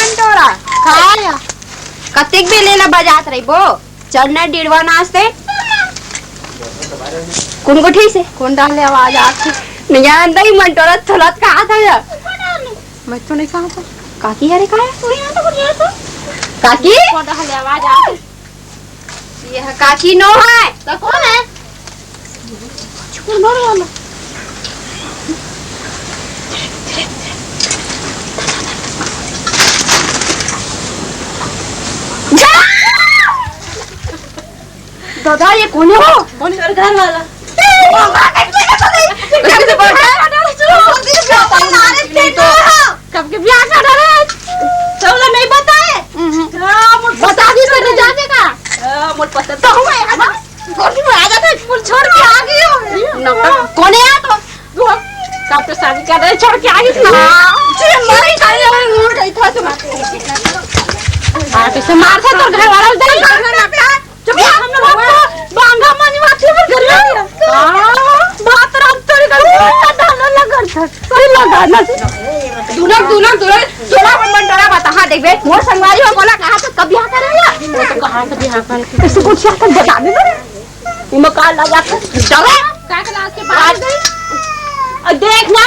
मंटोरा खाया कतिक भी लेला बजात रही बो चलना डिड़वा नाचते कौन को ठीक से कौन डाले आवाज आती नहीं जानता ही मंटोरा थलत कहा था या मैं तो नहीं कहा था काकी यारे कहा है काकी कौन डाले आवाज आती यह काकी नो है तो कौन है कौन वाला दादा ये कौन है वो कौन है घर वाला कब के ब्याह का डर है चौला नहीं बताए बता दी तो जाने का मुझ पता तो हूँ मैं कौन में आ जाता फूल छोड़ के आ गई हो कौन है तो कब तो शादी कर रहे छोड़ के आ गई मारी खाई मूड गई था तुम कैसे मार था तो घर वाला चुप हम लोग बांगा मानी माथे पर घर में बात रात तोड़ी कर डालने लगा था सही लगा ना दूना मंडरा बता हां देख बे मोर संगवारी हो बोला कहां तो कब बियाह करेगा वो तो कहां से बियाह करे इसको कुछ क्या बता दे ये मकान लगा कर चले का क्लास के बाद गई देख ना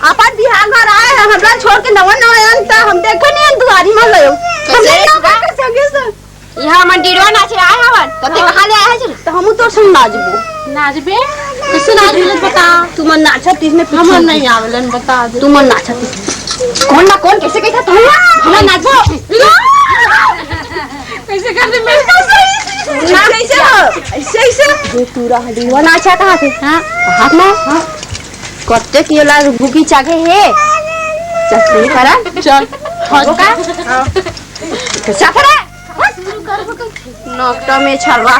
अपन बिहार में आए हमरा छोड़ के नवन नवन त हम देखो नहीं दुआरी में लयो कैसे यहाँ मंदिरवा नाचे आए हवन तो ते कहां ले आए है तो हम तो संग नाचबे कैसे नाचबे बता तू मन नाचत इसमें हम नहीं आवेलन बता दे तू मन नाचत कौन ना कौन कैसे कहता तू हम नाचबो कैसे कर दे मैं कैसे हो ऐसे ये पूरा हडीवा नाचा कहां थे हां हाथ में हां कत्ते किला बुकी चागे है चल करा चल हो का हां कैसा करा नोकटा में छलवा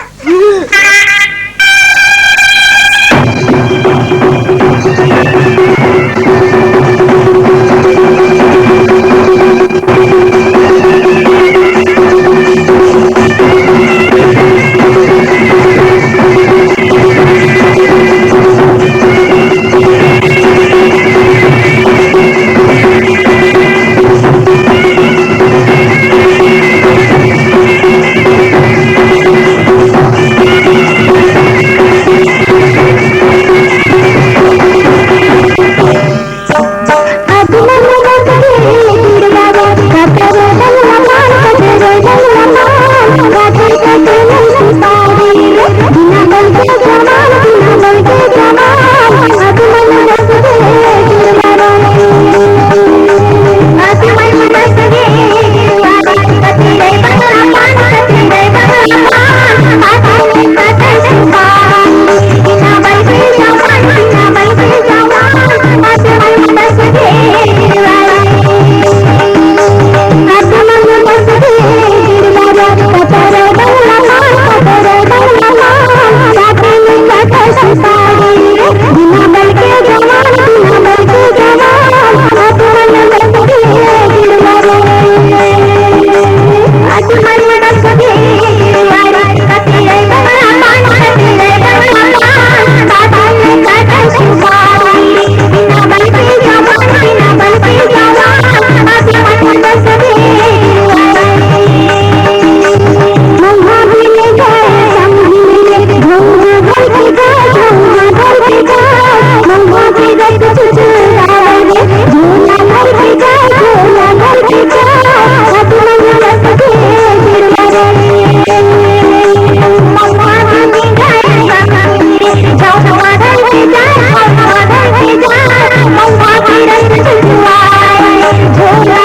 Oh